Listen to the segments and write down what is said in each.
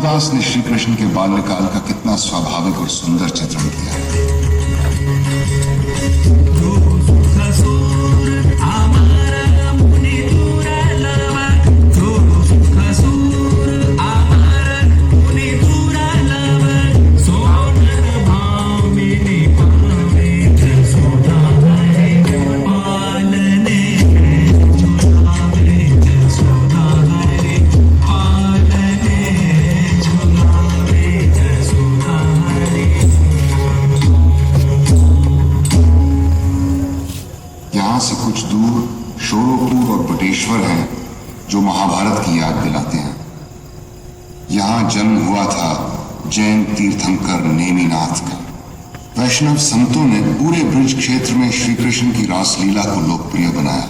तुलसीदास ने श्री कृष्ण के बाल्यकाल का कितना स्वाभाविक और सुंदर चित्रण किया है। से कुछ दूर शोरोपुर और बटेश्वर है जो महाभारत की याद दिलाते हैं। यहाँ जन्म हुआ था जैन तीर्थंकर नेमिनाथ का। वैष्णव संतों ने पूरे ब्रज क्षेत्र में श्री कृष्ण की रास लीला को लोकप्रिय बनाया।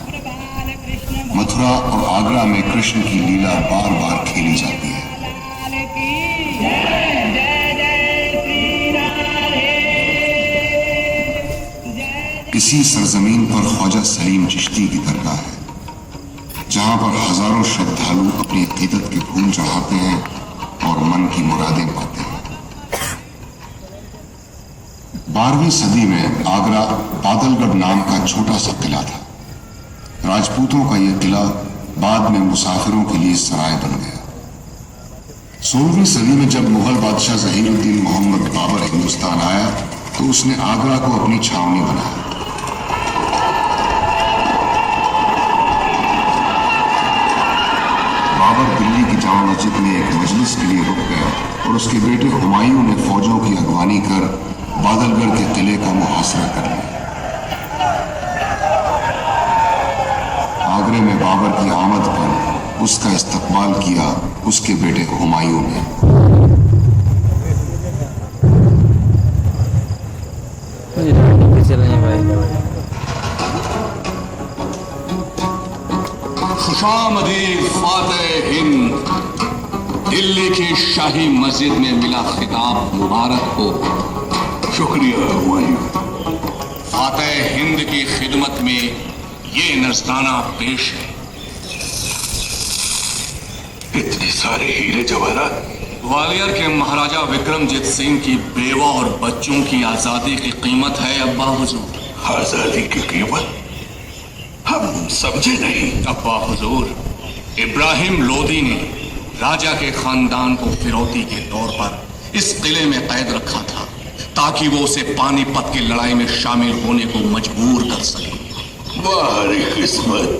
मथुरा और आगरा में कृष्ण की लीला बार बार खेली जाती है। इसी सरजमीन पर ख्वाजा सलीम चिश्ती की दरगाह है, जहां पर हजारों श्रद्धालु अपनी अकीदत के फूल चढ़ाते हैं और मन की मुरादें पाते हैं। 12वीं सदी में आगरा बादलगढ़ नाम का छोटा सा किला था। राजपूतों का यह किला बाद में मुसाफिरों के लिए सराय बन गया। 16वीं सदी में जब मुगल बादशाह जहीरुद्दीन मोहम्मद बाबर हिंदुस्तान आया तो उसने आगरा को अपनी छावनी बनाया। बाबर दिल्ली की जामा मस्जिद में एक मजलिस के लिए रुक गया और उसके बेटे हुमायूं ने फौजों की अगवानी कर बादलगढ़ के किले का मुहासरा कर लिया। आगरे में बाबर की आमद पर उसका इस्तकबाल किया उसके बेटे हुमायूं ने। खुशामदीद फातेह हिंद। दिल्ली की शाही मस्जिद में मिला खिताब मुबारक हो। शुक्रिया हुमायूं। फातेह हिंद की खिदमत में ये नजराना पेश है। इतने सारे हीरे जवाहरात। ग्वालियर के महाराजा विक्रमजीत सिंह की बेवा और बच्चों की आजादी की कीमत है अब्बा हुजूर। आजादी की कीमत हम समझे नहीं। अब्बा हुजूर, इब्राहिम लोदी ने राजा के खानदान को फिरौती के तौर पर इस किले में कैद रखा था ताकि वो उसे पानीपत की लड़ाई में शामिल होने को मजबूर कर सके। बाहरी किस्मत।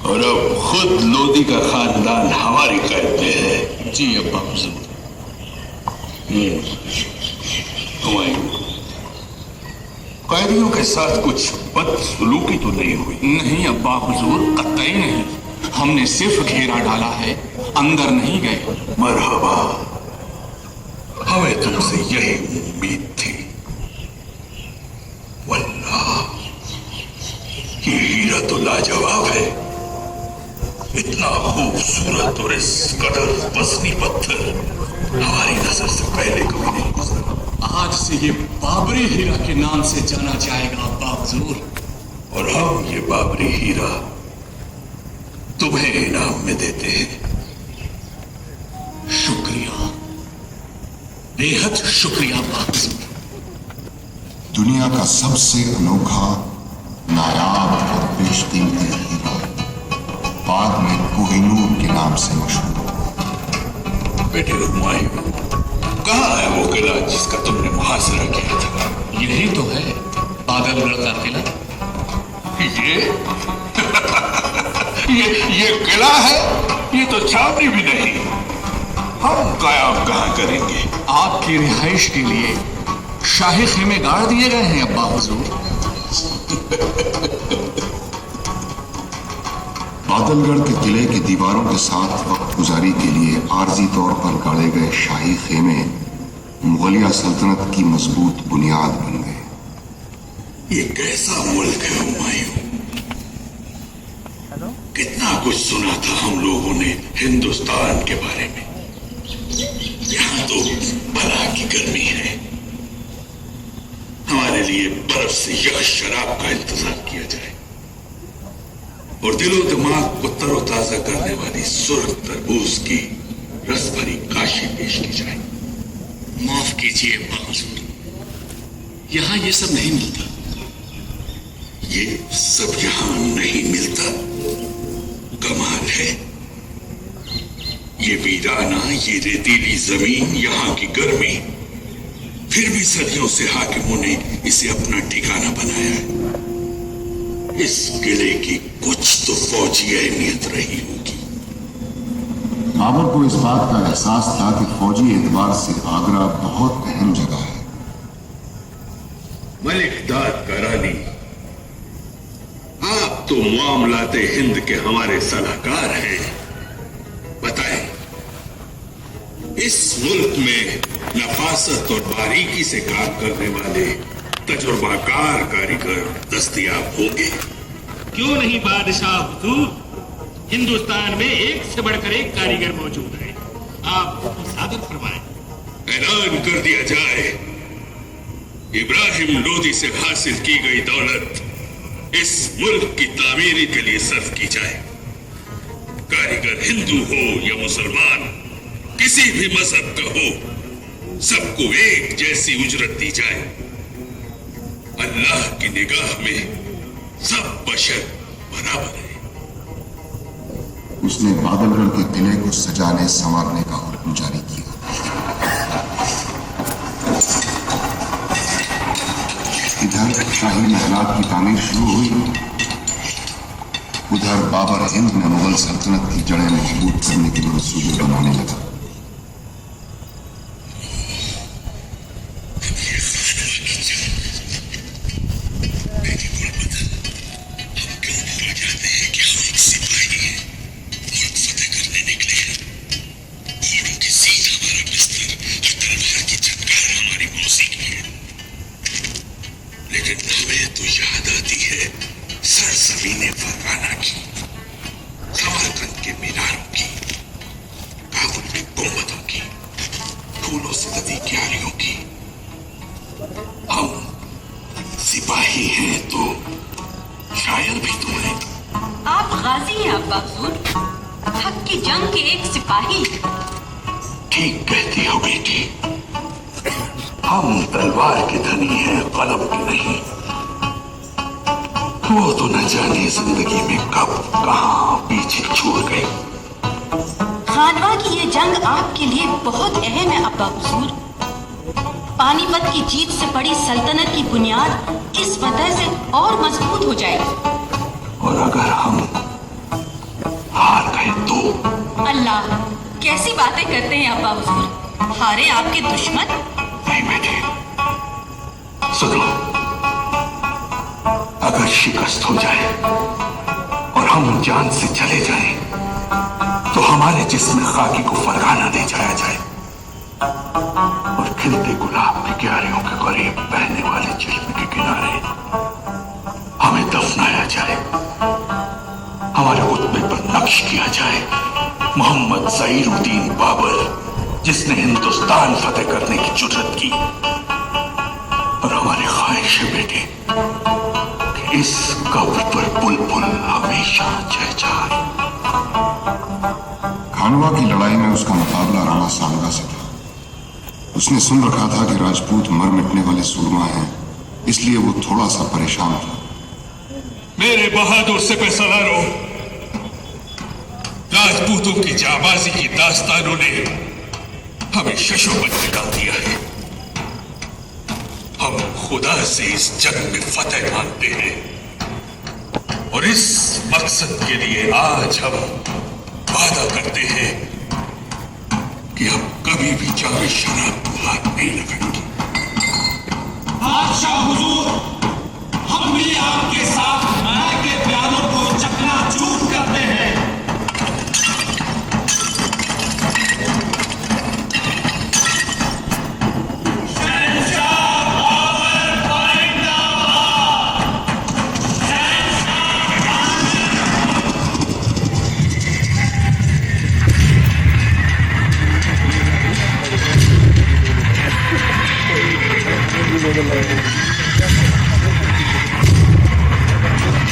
और अब खुद लोदी का खानदान हमारी कैद में है। जी अब्बा हुजूर। हुमायूं, कैदियों के साथ कुछ बदसलूकी तो नहीं हुई? नहीं अब्बा हुजूर, कतई नहीं। हमने सिर्फ घेरा डाला है, अंदर नहीं गए। मरहबा, हमें तुमसे यही उम्मीद थी। वल्लाह, ये हीरा तो लाजवाब है। इतना खूबसूरत और इस कदर वजनी पत्थर हमारी नजर से पहले कभी नहीं गुजरा। आज से ये बाबरी हीरा के नाम से जाना जाएगा अब्बा हुजूर। और हम ये बाबरी हीरा तुम्हें इनाम में देते हैं। शुक्रिया, बेहद शुक्रिया अब्बा हुजूर। दुनिया का सबसे अनोखा, नायाब और बेशकीमती हीरा बाद में कोहिनूर के नाम से मशहूर। बेटे हुमायूं, कहाँ है वो किला जिसका तुमने मुहासरा किया था? यही तो है बादलगढ़ का किला। ये किला है? ये तो छावनी भी नहीं। हम कायम कहाँ करेंगे? आपकी रिहाइश के लिए शाही खेमे गाड़ दिए गए हैं अब्बा हुजूर। बादलगढ़ के किले की दीवारों के साथ वक्त गुजारी के लिए आर्जी तौर पर गाड़े गए शाही खेमे मुगलिया सल्तनत की मजबूत बुनियाद बन गए। ये कैसा मुल्क है हुमायूं? कितना कुछ सुना था हम लोगों ने हिंदुस्तान के बारे में। यहाँ तो भला की गर्मी है। हमारे लिए बर्फ से या शराब का इंतजार किया जाए। और दिलो दिमाग को तरोताजा करने वाली सुर्ख तरबूज की रस भरी काशी पेश की जाए। माफ कीजिए अब्बा हुजूर, यहाँ ये सब नहीं मिलता। ये सब यहां नहीं मिलता? कमाल है। ये वीराना, ये रेतीली जमीन, यहाँ की गर्मी, फिर भी सदियों से हाकिमों ने इसे अपना ठिकाना बनाया है। इस किले की कुछ तो फौजी अहमियत रही होगी। बाबर को इस बात का एहसास था कि फौजी एतबार से आगरा बहुत अहम जगह है। मलिक दाद करानी, आप तो मामलाते हिंद के हमारे सलाहकार हैं। बताएं, इस मुल्क में नफासत और बारीकी से काम करने वाले तजुर्बाकार कारीगर दस्तयाब होंगे? क्यों नहीं बादशाह हुजूर, हिंदुस्तान में एक से बढ़कर एक कारीगर मौजूद है। आप सादर फरमाएं। ऐलान कर दिया जाए, इब्राहिम लोदी से हासिल की गई दौलत इस मुल्क की तामीरी के लिए सर्फ की जाए। कारीगर हिंदू हो या मुसलमान, किसी भी मजहब का हो, सबको एक जैसी उजरत दी जाए। अल्लाह की निगाह में सब बशर बराबर है। उसने बादलगढ़ के किले को सजाने संवारने का हुक्म जारी किया। इधर शाही महलात की तामीर शुरू हुई, उधर बाबर हिंद में मुगल सल्तनत की जड़ें मजबूत करने के लिए मंसूबे बनाने लगा। सिपाही हैं तो शायर भी तो हैं। आप गाजी हैं अब्बा हुजूर, हक की जंग के एक सिपाही। ठीक कहती हो बेटी, हम तलवार के धनी हैं, कलम के नहीं। वो तो न जाने जिंदगी में कब कहां पीछे छोड़ गई। खानवा की ये जंग आपके लिए बहुत अहम है अब्बा हुजूर। पानीपत की जीत से पड़ी सल्तनत की बुनियाद इस फतह से और मजबूत हो जाएगी। और अगर हम हार गए तो? अल्लाह, कैसी बातें करते हैं अब्बा हुजूर, हारे आपके दुश्मन? नहीं बेटे, सुनो, अगर शिकस्त हो जाए और हम जान से चले जाएं, तो हमारे जिस्म खाकी को फरगाना दे जाया जाए और खिलते गुलाब की क्यारियों के करीब बहने वाले चश्मे के किनारे हमें दफनाया जाए। हमारे खुतबे पर नक्श किया जाए मोहम्मद ज़हीरुद्दीन बाबर, जिसने हिंदुस्तान फतेह करने की जुर्रत की। और हमारी ख्वाहिश है बेटे कि इस कब्र पर बुलबुल हमेशा चहचहाए। खानवा की लड़ाई में उसका मुकाबला राणा सांगा से था। उसने सुन रखा था कि राजपूत मर मिटने वाले सूरमा हैं, इसलिए वो थोड़ा सा परेशान था। मेरे बहादुर सिपहसालारों, राजपूतों की जाबाजी की दास्तानों ने हमें शशोबत में डाल दिया है। हम खुदा से इस जंग में फतेह मांगते हैं और इस मकसद के लिए आज हम वादा करते हैं कि हम कभी भी जामे शराब को हाथ नहीं लगाएंगे। बादशाह हुजूर, हम भी आपके साथ मैं के प्यारों को चकनाचूर करते हैं। Thank you.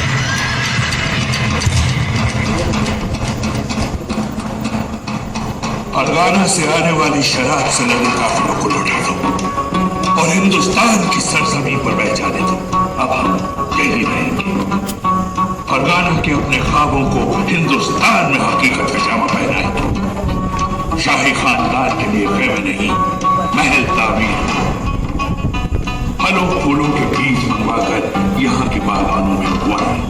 فرغانہ سے آنے والی شراب سے لدے قافلوں کو لوٹا دو اور ہندوستان کی سرزمین پر بہ جانے دو. اب ہم یہی رہیں گے. فرغانہ کے اپنے خوابوں کو ہندوستان میں حقیقت کا جامہ پہنائیں گے. شاہی خاندان کے لیے خیمے نہیں, محل تعمیر, پھلوں پھولوں کے بیج منگوا کر یہاں کے باغانوں میں اگوائیں.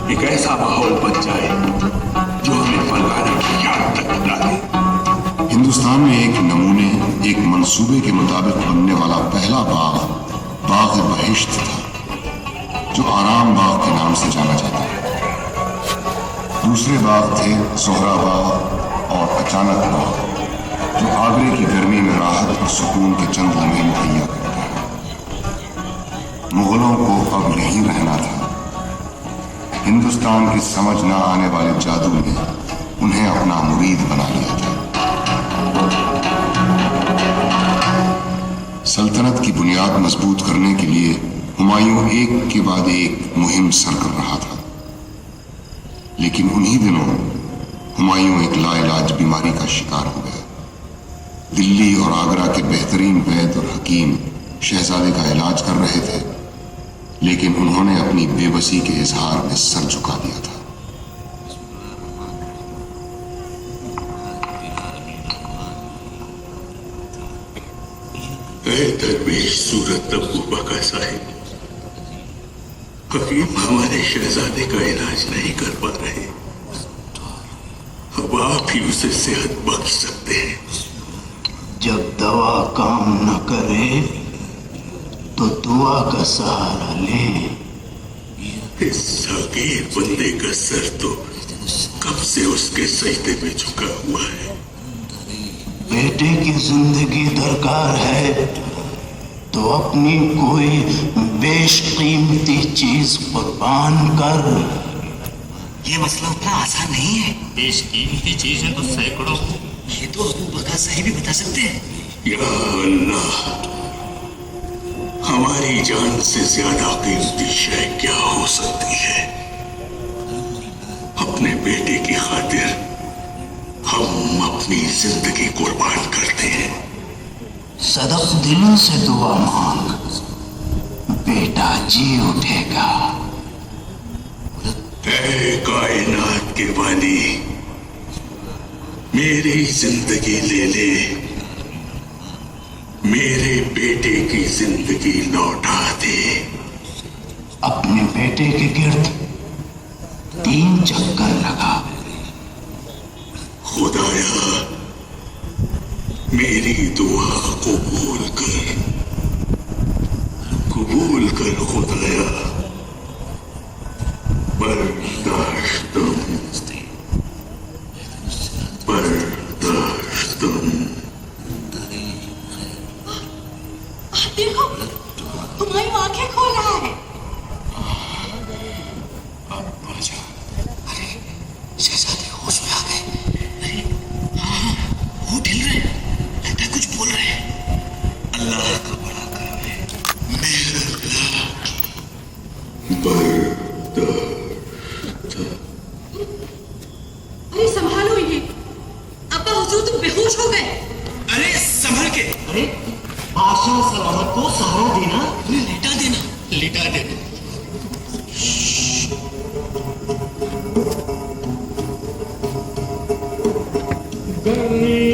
ایک ایسا ماحول بن جائے جو ہمیں فرغانہ کی یاد تک دلائے. ہندوستان میں ایک نمونے, ایک منصوبے کے مطابق بننے والا پہلا باغ باغ بہشت تھا, جو آرام باغ کے نام سے جانا جاتا ہے. دوسرے باغ تھے زہرا باغ اور اچانک باغ, جو آگرے کی گرمی میں راحت اور سکون کے چند لمحے مہیا کرتے ہیں. مغلوں کو اب یہیں رہنا تھا. ہندوستان کی سمجھ نہ آنے والے جادو نے انہیں اپنا مرید بنا لیا تھا. سلطنت کی بنیاد مضبوط کرنے کے لیے ہمایوں ایک کے بعد ایک مہم سر کر رہا تھا. لیکن انہی دنوں ہمایوں ایک لا علاج بیماری کا شکار ہو گیا. دلی اور آگرہ کے بہترین وید اور حکیم شہزادے کا علاج کر رہے تھے, لیکن انہوں نے اپنی بے بسی کے اظہار میں سر جھکا دیا تھا. اے درویش صورت ابو بکا صاحب, حکیم ہمارے شہزادے کا علاج نہیں کر پا رہے. اب آپ ہی اسے صحت بخش سکتے ہیں. جب دوا کام نہ کرے تو دعا کا سہارا لے. اس صغیر بندے کا سر تو کب سے اس کے سجدے میں جھکا ہوا ہے. بیٹے کی زندگی درکار ہے تو اپنی کوئی بیش قیمتی چیز قربان کر. یہ مسئلہ اتنا آسان نہیں ہے. بیش قیمتی چیزیں تو سینکڑوں. یہ تو ابو بکا صاحب بھی بتا سکتے ہیں. یا اللہ, ہماری جان سے زیادہ قیمتی شے کیا ہو سکتی ہے. اپنے بیٹے کی خاطر ہم اپنی زندگی قربان کرتے ہیں. صدق دلوں سے دعا مانگ, بیٹا جی اٹھے گا. اے کائنات کے والی, میری زندگی لے لے, میرے بیٹے کی زندگی لوٹا دے. اپنے بیٹے کے گرد 3 چکر لگا. خدایا, میری دعا قبول کر, قبول کر خدایا. برداشتم, برداشتم. دیکھو, تمہاری آنکھیں کھول رہا ہے. شہزادے ہوش میں آ گئے. ارے ہاں, وہ ڈھل رہے ہیں, لگتا ہے کچھ بول رہے ہیں. اللہ کا بڑا کرم ہے. میرا ارے سنبھالو یہ, ابا حضور تم بے ہوش ہو گئے. ارے سنبھل کے. ارے بادشاہ سلامت کو سہارا دینا, لٹا دینا, لٹا دینا. گرمی